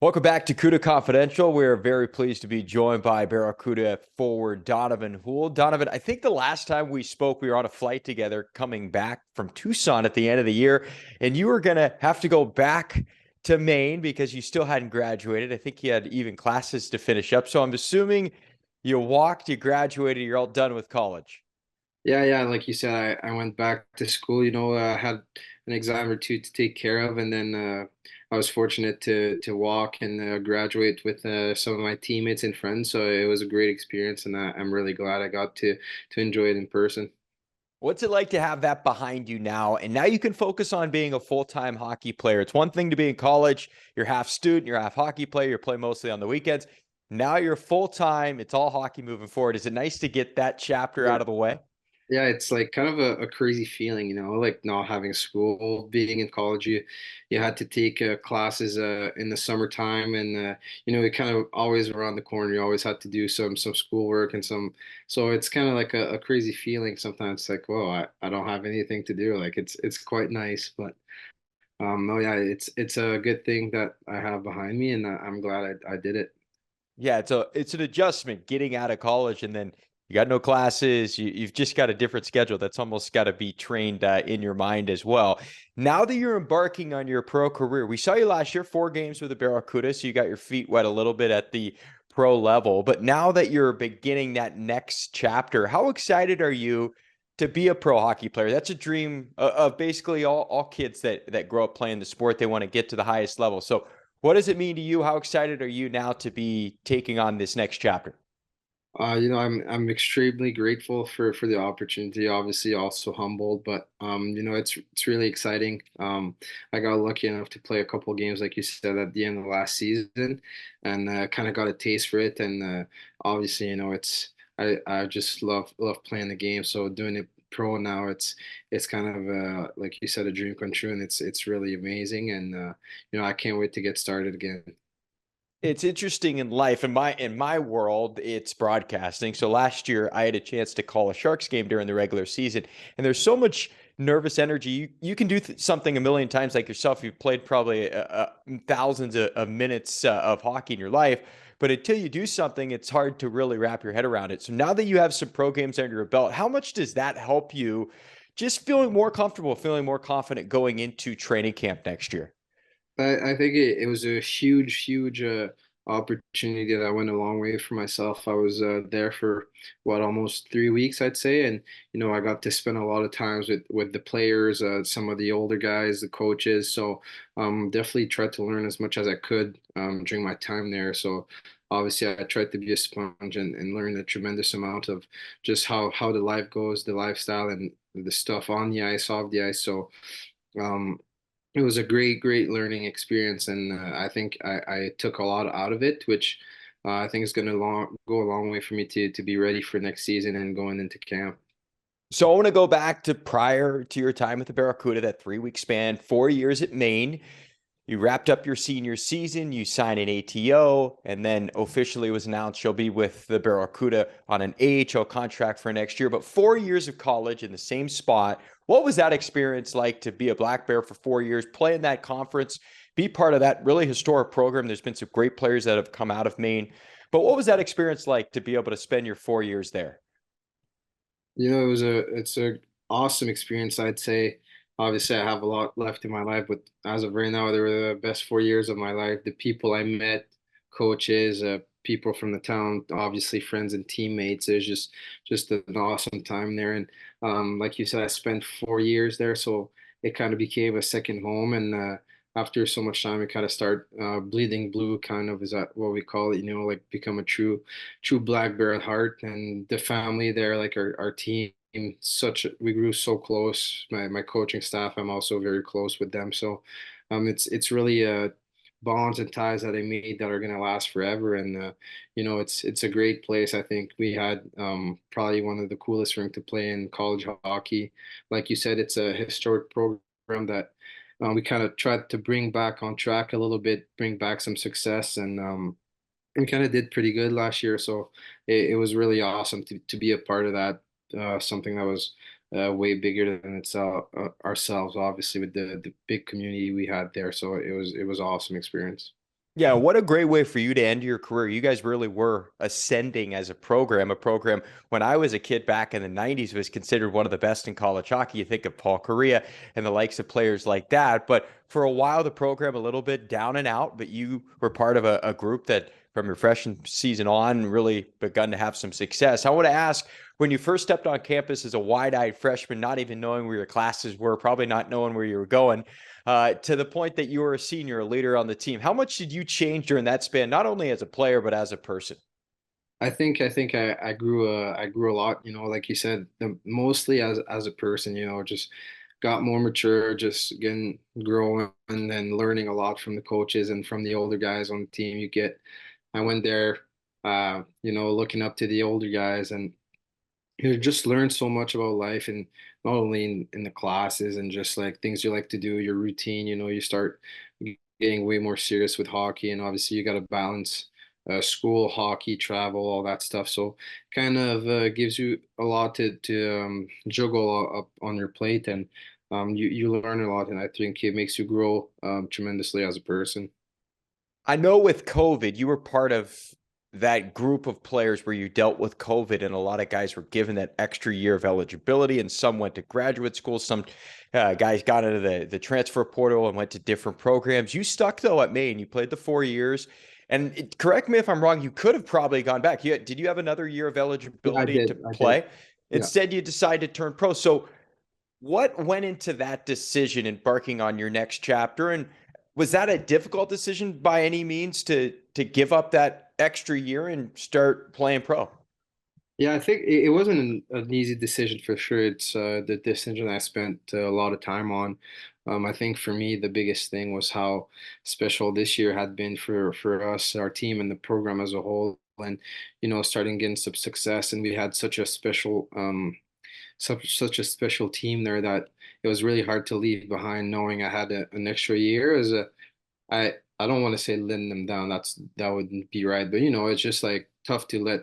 Welcome back to Cuda Confidential. We're very pleased to be joined by Barracuda forward Donavan Houle. Donovan, I think the last time we spoke, we were on a flight together coming back from Tucson at the end of the year, and you were going to have to go back to Maine because you still hadn't graduated. I think you had even classes to finish up. So I'm assuming you walked, you graduated, you're all done with college. Yeah. Like you said, I went back to school. I had an exam or two to take care of, and then I was fortunate to walk and graduate with some of my teammates and friends. So it was a great experience, and I'm really glad I got to enjoy it in person. What's it like to have that behind you now? And now you can focus on being a full-time hockey player. It's one thing to be in college, you're half student, you're half hockey player, you play mostly on the weekends. Now you're full-time, it's all hockey moving forward. Is it nice to get that chapter Yeah. out of the way? Yeah, it's like kind of a crazy feeling, like not having school, being in college. You had to take classes in the summertime, and it kind of always around the corner. You always had to do some schoolwork and some. So it's kind of like a crazy feeling sometimes. Like, whoa, I don't have anything to do. Like it's quite nice, but no, yeah, it's a good thing that I have behind me, and I'm glad I did it. Yeah, it's an adjustment getting out of college and then you got no classes. You've just got a different schedule. That's almost got to be trained in your mind as well. Now that you're embarking on your pro career, we saw you last year, 4 games with the Barracuda, so you got your feet wet a little bit at the pro level. But now that you're beginning that next chapter, how excited are you to be a pro hockey player? That's a dream of basically all kids that grow up playing the sport. They want to get to the highest level. So what does it mean to you? How excited are you now to be taking on this next chapter? I'm extremely grateful for the opportunity. Obviously, also humbled, but it's really exciting. I got lucky enough to play a couple games, like you said, at the end of last season, and kind of got a taste for it. And obviously, it's I just love playing the game. So doing it pro now, it's kind of like you said, a dream come true, and it's really amazing. And I can't wait to get started again. It's interesting in life. In my world, it's broadcasting. So last year I had a chance to call a Sharks game during the regular season, and there's so much nervous energy. You can do something a million times like yourself. You've played probably thousands of minutes of hockey in your life, but until you do something, it's hard to really wrap your head around it. So now that you have some pro games under your belt, how much does that help you just feeling more comfortable, feeling more confident going into training camp next year? I think it was a huge opportunity that went a long way for myself. I was there for almost 3 weeks, I'd say, and I got to spend a lot of times with the players, some of the older guys, the coaches. So definitely tried to learn as much as I could during my time there. So obviously, I tried to be a sponge and learn a tremendous amount of just how the life goes, the lifestyle, and the stuff on the ice, off the ice. So. Um, it was a great learning experience, and I think I took a lot out of it, which I think is going to go a long way for me to be ready for next season and going into camp. So I want to go back to prior to your time with the Barracuda, that 3 week span, 4 years at Maine. You wrapped up your senior season, you signed an ATO, and then officially it was announced you'll be with the Barracuda on an AHL contract for next year. But 4 years of college in the same spot. What was that experience like to be a Black Bear for 4 years, play in that conference, be part of that really historic program? There's been some great players that have come out of Maine. But what was that experience like to be able to spend your 4 years there? It's a awesome experience, I'd say. Obviously, I have a lot left in my life, but as of right now, they were the best 4 years of my life. The people I met, coaches, people from the town, obviously friends and teammates. It was just an awesome time there. And like you said, I spent 4 years there, so it kind of became a second home. And after so much time, it kind of start bleeding blue, kind of is that what we call it, like become a true black bear at heart. And the family there, like our team, we grew so close. My coaching staff, I'm also very close with them. So it's really bonds and ties that I made that are gonna last forever. And it's a great place. I think we had probably one of the coolest rink to play in college hockey. Like you said, it's a historic program that we kind of tried to bring back on track a little bit, bring back some success, and we kind of did pretty good last year. So it was really awesome to be a part of that. Something that was way bigger than itself ourselves, obviously with the big community we had there. So it was awesome experience. Yeah, what a great way for you to end your career. You guys really were ascending as a program. A program when I was a kid back in the 90s was considered one of the best in college hockey. You think of Paul Correa and the likes of players like that. But for a while, the program a little bit down and out, but you were part of a group that from your freshman season on really begun to have some success. I want to ask, when you first stepped on campus as a wide-eyed freshman, not even knowing where your classes were, probably not knowing where you were going, to the point that you were a senior, a leader on the team. How much did you change during that span, not only as a player but as a person? I grew a lot, like you said, mostly as a person, just got more mature, just getting growing and then learning a lot from the coaches and from the older guys on the team. I went there, looking up to the older guys, and you just learn so much about life, and not only in the classes and just like things you like to do, your routine, you start getting way more serious with hockey, and obviously you got to balance school, hockey, travel, all that stuff. So kind of gives you a lot to juggle up on your plate, and you learn a lot, and I think it makes you grow tremendously as a person. I know with COVID, you were part of that group of players where you dealt with COVID, and a lot of guys were given that extra year of eligibility, and some went to graduate school. Some guys got into the transfer portal and went to different programs. You stuck though at Maine. You played the 4 years, and correct me if I'm wrong. You could have probably gone back. Did you have another year of Yeah, I eligibility to did. I did. play? Yeah. Instead, you decided to turn pro. So what went into that decision embarking on your next chapter? And was that a difficult decision by any means to give up that extra year and start playing pro? Yeah, I think it wasn't an easy decision for sure. It's the decision I spent a lot of time on. I think for me, the biggest thing was how special this year had been for us, our team, and the program as a whole. And starting getting some success, and we had such a special team there that it was really hard to leave behind, knowing I had an extra year. I don't want to say letting them down. That wouldn't be right. But it's just like tough to let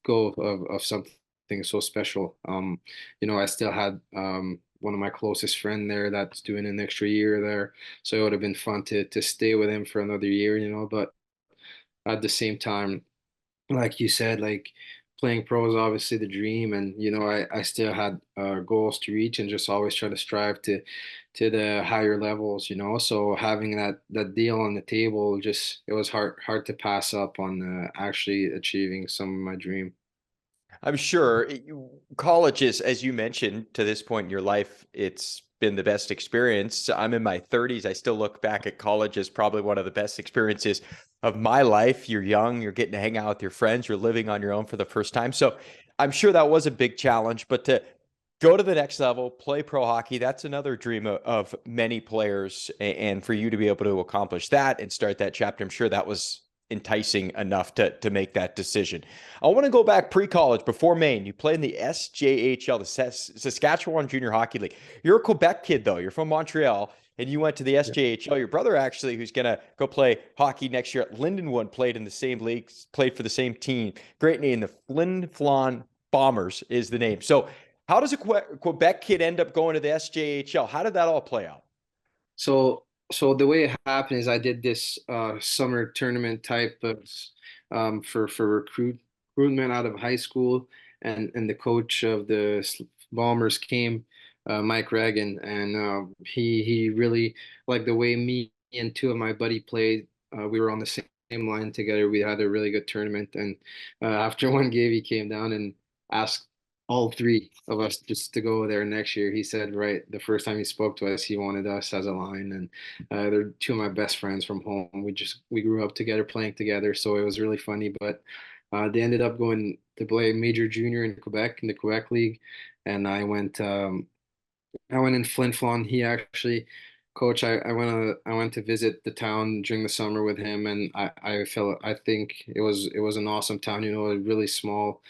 go of something so special. I still had one of my closest friend there that's doing an extra year there. So it would have been fun to stay with him for another year, but at the same time, like you said, like playing pro is obviously the dream, and I still had goals to reach and just always try to strive to the higher levels, so having that deal on the table, just it was hard to pass up on actually achieving some of my dream. I'm sure colleges, as you mentioned, to this point in your life, it's been the best experience. I'm in my 30s. I still look back at college as probably one of the best experiences of my life. You're young, you're getting to hang out with your friends, you're living on your own for the first time. So I'm sure that was a big challenge, but to go to the next level, play pro hockey, that's another dream of many players. And for you to be able to accomplish that and start that chapter, I'm sure that was enticing enough to make that decision. I want to go back pre-college before Maine. You played in the SJHL, the Saskatchewan Junior Hockey League. You're a Quebec kid, though. You're from Montreal, and you went to the Yeah. SJHL. Your brother, actually, who's going to go play hockey next year at Lindenwood, played in the same league, played for the same team. Great name. The Flin Flon Bombers is the name. So how does a Quebec kid end up going to the SJHL? How did that all play out? So the way it happened is I did this summer tournament type of for recruitment out of high school, and the coach of the Bombers came, Mike Reagan, and he really liked the way me and two of my buddy played. We were on the same line together. We had a really good tournament, and after one game, he came down and asked all three of us just to go there next year. He said, right, the first time he spoke to us, he wanted us as a line, and they're two of my best friends from home. We grew up together, playing together, so it was really funny. But they ended up going to play major junior in Quebec in the Quebec League, and I went in Flin Flon. He actually, coach, I went to visit the town during the summer with him, and I think it was an awesome town. A really small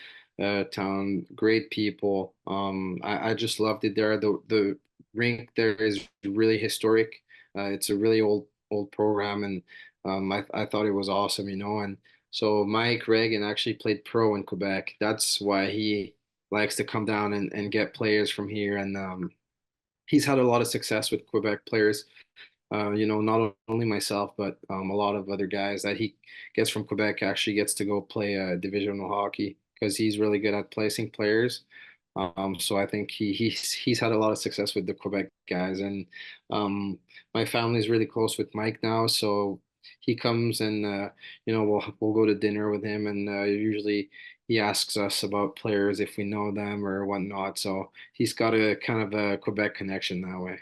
town, great people. I just loved it there. The rink there is really historic. It's a really old program, and I thought it was awesome. And so Mike Reagan actually played pro in Quebec. That's why he likes to come down and get players from here, and he's had a lot of success with Quebec players. not only myself, but a lot of other guys that he gets from Quebec actually gets to go play divisional hockey because he's really good at placing players. So I think he's had a lot of success with the Quebec guys, and my family's really close with Mike now, so he comes and we'll go to dinner with him, and usually he asks us about players if we know them or whatnot. So he's got a kind of a Quebec connection that way.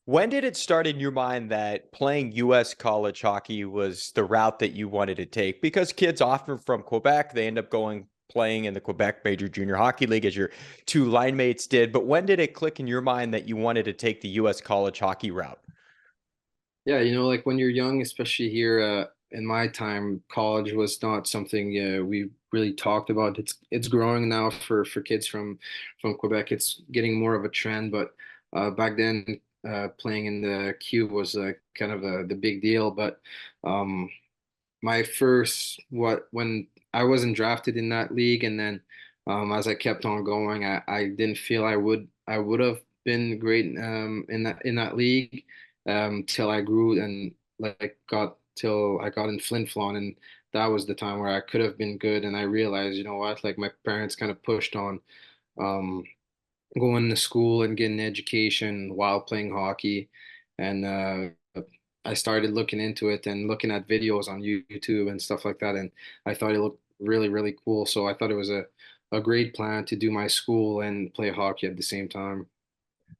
When did it start in your mind that playing US college hockey was the route that you wanted to take? Because kids often from Quebec, they end up going playing in the Quebec Major Junior Hockey League as your two line mates did. But when did it click in your mind that you wanted to take the US college hockey route? Yeah, like when you're young, especially here in my time, college was not something we really talked about. It's growing now for kids from Quebec. It's getting more of a trend, but back then, playing in the Q was kind of the big deal. But um, my first what when I wasn't drafted in that league, and then as I kept on going, I didn't feel I would have been great in that league till I grew and like got till I got in Flin Flon, and that was the time where I could have been good, and I realized, you know what, like my parents kind of pushed on um, going to school and getting an education while playing hockey. And I started looking into it and looking at videos on YouTube and stuff like that. And I thought it looked really, really cool. So I thought it was a great plan to do my school and play hockey at the same time.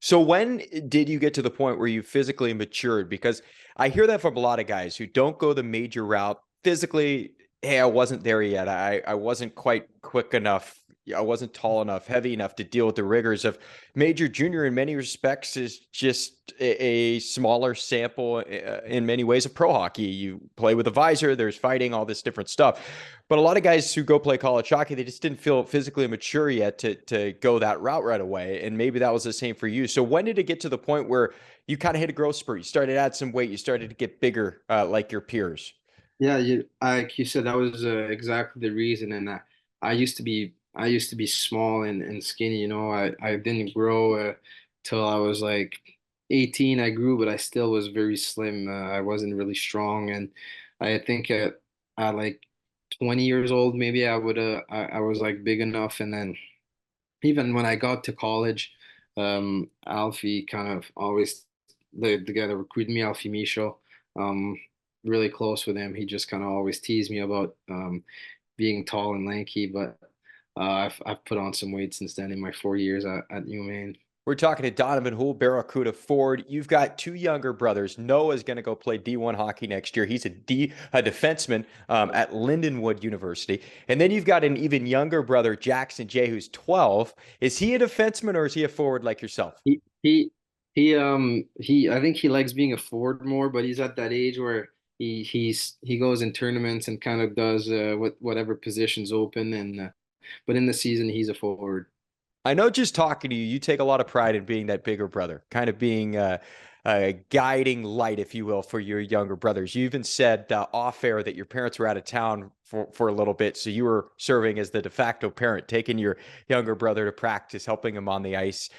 So when did you get to the point where you physically matured? Because I hear that from a lot of guys who don't go the major route physically. Hey, I wasn't there yet. I wasn't quite quick enough. I wasn't tall enough, heavy enough to deal with the rigors of major junior. In many respects, is just a smaller sample in many ways of pro hockey. You play with a visor. There's fighting, all this different stuff. But a lot of guys who go play college hockey, they just didn't feel physically mature yet to go that route right away. And maybe that was the same for you. So when did it get to the point where you kind of hit a growth spurt? You started to add some weight. You started to get bigger, like your peers. Yeah, like you said, that was exactly the reason. And I used to be small and skinny. I didn't grow till I was like 18. I grew, but I still was very slim. I wasn't really strong, and I think at like 20 years old, maybe I was like big enough. And then even when I got to college, Alfie kind of always lived together, recruited me, Alfie Michaud. Um, really close with him. He just kind of always teased me about being tall and lanky, but I've put on some weight since then in my 4 years at UMaine. We're talking to Donavan Houle, Barracuda Ford. You've got two younger brothers. Noah's going to go play D1 hockey next year. He's a defenseman at Lindenwood University. And then you've got an even younger brother, Jackson Jay, who's 12. Is he a defenseman or is he a forward like yourself? He I think he likes being a forward more, but he's at that age where he goes in tournaments and kind of does whatever positions open, and but in the season he's a forward. I know just talking to you, you take a lot of pride in being that bigger brother, kind of being a guiding light, if you will, for your younger brothers. You even said off air that your parents were out of town for a little bit. So you were serving as the de facto parent, taking your younger brother to practice, helping him on the ice.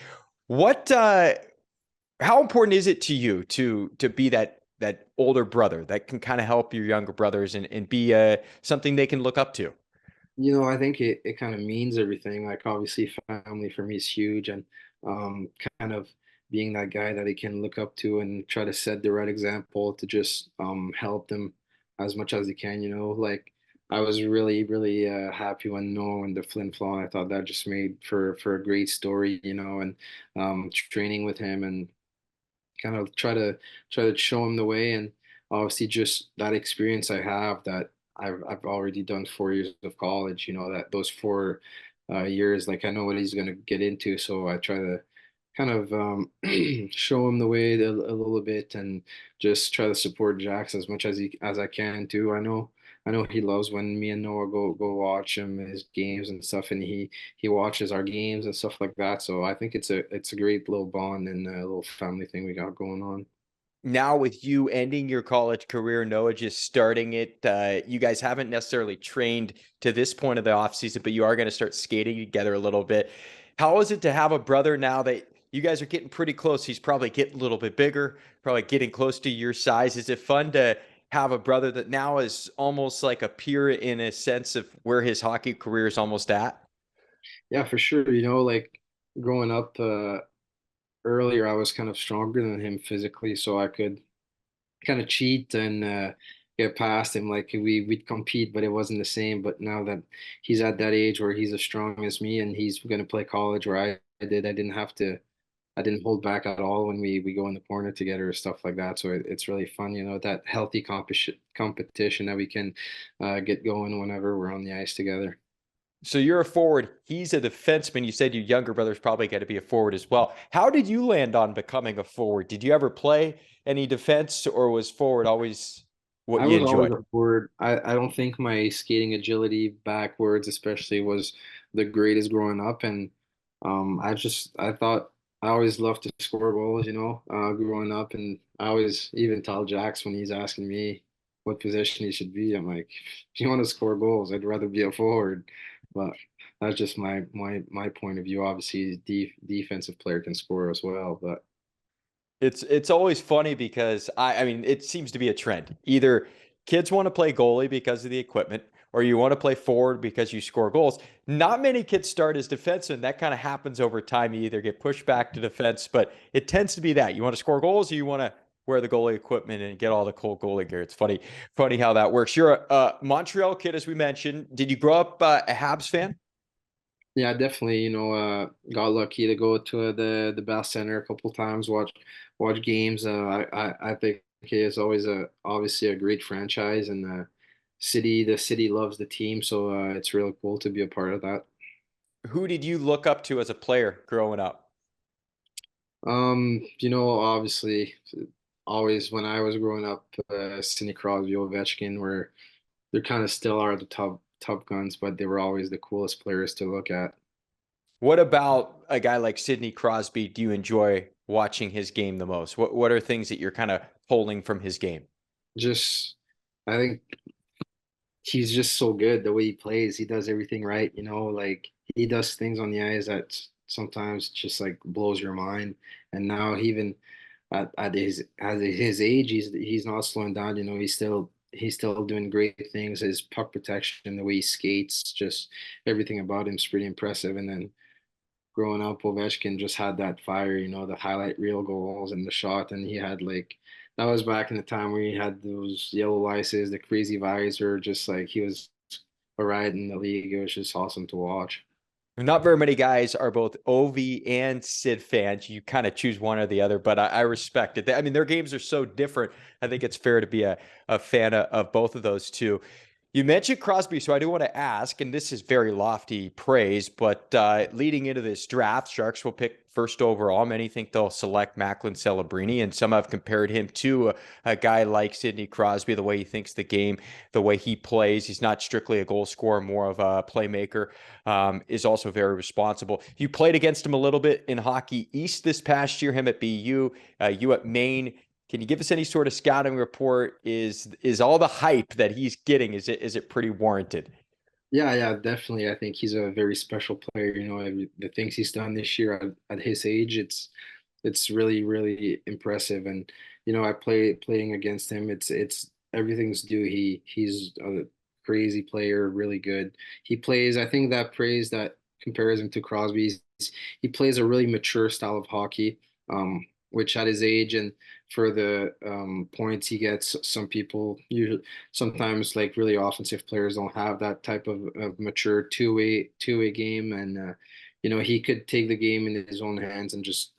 What, how important is it to you to be that older brother that can kind of help your younger brothers and be something they can look up to? I think it kind of means everything. Like obviously family for me is huge, and um, kind of being that guy that he can look up to and try to set the right example to just help them as much as he can. Like I was really, really happy when Noah and the Flin Flon. I thought that just made for a great story, and training with him and kind of try to show him the way. And obviously just that experience I have that I've already done 4 years of college, that those 4 years, like I know what he's going to get into, so I try to kind of show him the way a little bit, and just try to support Jax as much as I can too. I know he loves when me and Noah go watch him his games and stuff, and he watches our games and stuff like that. So I think it's a great little bond and a little family thing we got going on. Now with you ending your college career, Noah just starting it, you guys haven't necessarily trained to this point of the off season, but you are going to start skating together a little bit. How is it to have a brother now that you guys are getting pretty close. He's probably getting a little bit bigger, probably getting close to your size. Is it fun to have a brother that now is almost like a peer in a sense of where his hockey career is almost at? Yeah, for sure. Like growing up earlier, I was kind of stronger than him physically, so I could kind of cheat and get past him. Like we'd compete, but it wasn't the same. But now that he's at that age where he's as strong as me and he's going to play college where I did, I didn't have to. I didn't hold back at all when we go in the corner together or stuff like that. So it's really fun, that healthy competition that we can get going whenever we're on the ice together. So you're a forward. He's a defenseman. You said your younger brother's probably got to be a forward as well. How did you land on becoming a forward? Did you ever play any defense, or was forward always what I you was always enjoyed? a forward. I don't think my skating agility backwards, especially, was the greatest growing up, and I thought I always loved to score goals, growing up, and I always even tell Jax when he's asking me what position he should be, I'm like, if you want to score goals, I'd rather be a forward, but that's just my point of view. Obviously, defensive player can score as well, but. It's always funny because I mean it seems to be a trend. Either kids want to play goalie because of the equipment, or you want to play forward because you score goals. Not many kids start as defensemen. That kind of happens over time. You either get pushed back to defense, but it tends to be that you want to score goals, or you want to wear the goalie equipment and get all the cool goalie gear. It's funny how that works. You're a Montreal kid, as we mentioned. Did you grow up a Habs fan? Yeah, definitely. Got lucky to go to the Bell Center a couple times, watch games. I think it is always obviously a great franchise, and the city loves the team, so it's really cool to be a part of that. Who did you look up to as a player growing up? Obviously, always when I was growing up, Sidney Crosby, Ovechkin, were they're kind of still are the top guns, but they were always the coolest players to look at. What about a guy like Sidney Crosby? Do you enjoy watching his game the most? What are things that you're kind of pulling from his game? Just, I think he's just so good the way he plays. He does everything right, like he does things on the ice that sometimes just like blows your mind. And now even at his age, he's not slowing down. He's still doing great things. His puck protection, the way he skates, just everything about him is pretty impressive. And then growing up, Ovechkin just had that fire, the highlight reel goals and the shot, and he had like that was back in the time where he had those yellow laces, the crazy visor, just like he was a ride in the league. It was just awesome to watch. Not very many guys are both Ovi and Sid fans. You kind of choose one or the other, but I respect it. I mean, their games are so different. I think it's fair to be a fan of both of those two. You mentioned Crosby, so I do want to ask, and this is very lofty praise, but leading into this draft, Sharks will pick first overall. Many think they'll select Macklin Celebrini, and some have compared him to a guy like Sidney Crosby, the way he thinks the game, the way he plays. He's not strictly a goal scorer, more of a playmaker, is also very responsible. You played against him a little bit in Hockey East this past year, him at BU, you at Maine. Can you give us any sort of scouting report? Is all the hype that he's getting, is it pretty warranted? Yeah, yeah, definitely. I think he's a very special player. The things he's done this year at his age, it's really, really impressive. And I playing against him. It's everything's due. He's a crazy player, really good. He plays. I think that praise that compares him to Crosby. He plays a really mature style of hockey, which at his age and for the points he gets, some people usually sometimes like really offensive players don't have that type of mature two-way game, and he could take the game in his own hands and just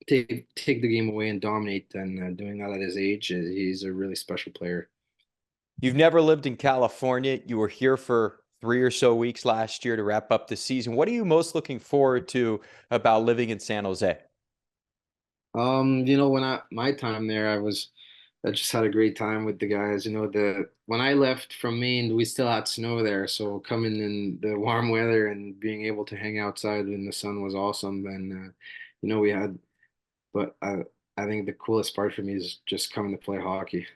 take the game away and dominate. And doing that at his age, he's a really special player. You've never lived in California. You were here for 3 or so weeks last year to wrap up the season. What are you most looking forward to about living in San Jose? When my time there, I just had a great time with the guys. The when I left from Maine, we still had snow there, so coming in the warm weather and being able to hang outside in the sun was awesome. And we had, but I think the coolest part for me is just coming to play hockey.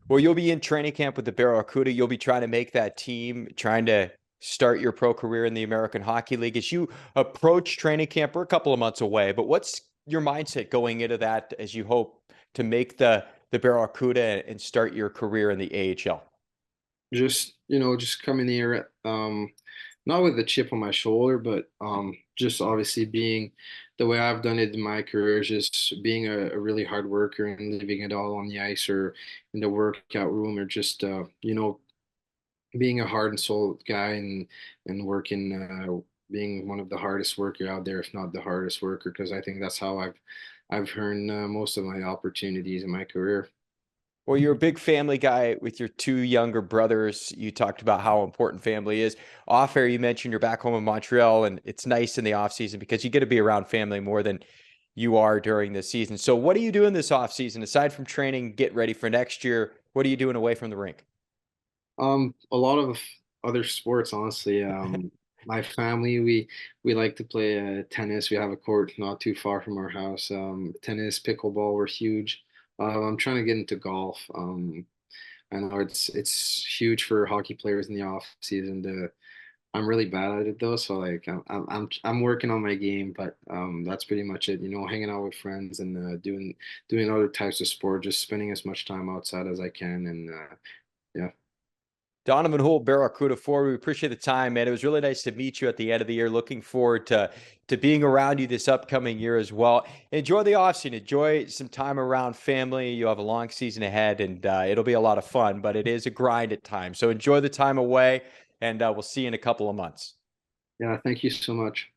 Well, you'll be in training camp with the Barracuda. You'll be trying to make that team, trying to start your pro career in the American Hockey League. As you approach training camp, we're a couple of months away, but what's your mindset going into that as you hope to make the Barracuda and start your career in the AHL? Just, just coming here, not with a chip on my shoulder, but just obviously being the way I've done it in my career is just being a really hard worker and leaving it all on the ice or in the workout room, or just being a heart and soul guy, and working, being one of the hardest worker out there, if not the hardest worker, because I think that's how I've earned most of my opportunities in my career. Well, you're a big family guy with your two younger brothers. You talked about how important family is. Off air, you mentioned you're back home in Montreal, and it's nice in the off season because you get to be around family more than you are during the season. So, what are you doing this off season aside from training, get ready for next year? What are you doing away from the rink? A lot of other sports, honestly. My family, we like to play tennis. We have a court not too far from our house. Tennis, pickleball, we're huge. I'm trying to get into golf. I know it's huge for hockey players in the off season. I'm really bad at it though, so like I'm working on my game, but that's pretty much it. Hanging out with friends and doing other types of sport, just spending as much time outside as I can, and yeah. Donavan Houle, Barracuda forward. We appreciate the time, man. It was really nice to meet you at the end of the year. Looking forward to being around you this upcoming year as well. Enjoy the offseason. Enjoy some time around family. You have a long season ahead, and it'll be a lot of fun, but it is a grind at times. So enjoy the time away, and we'll see you in a couple of months. Yeah, thank you so much.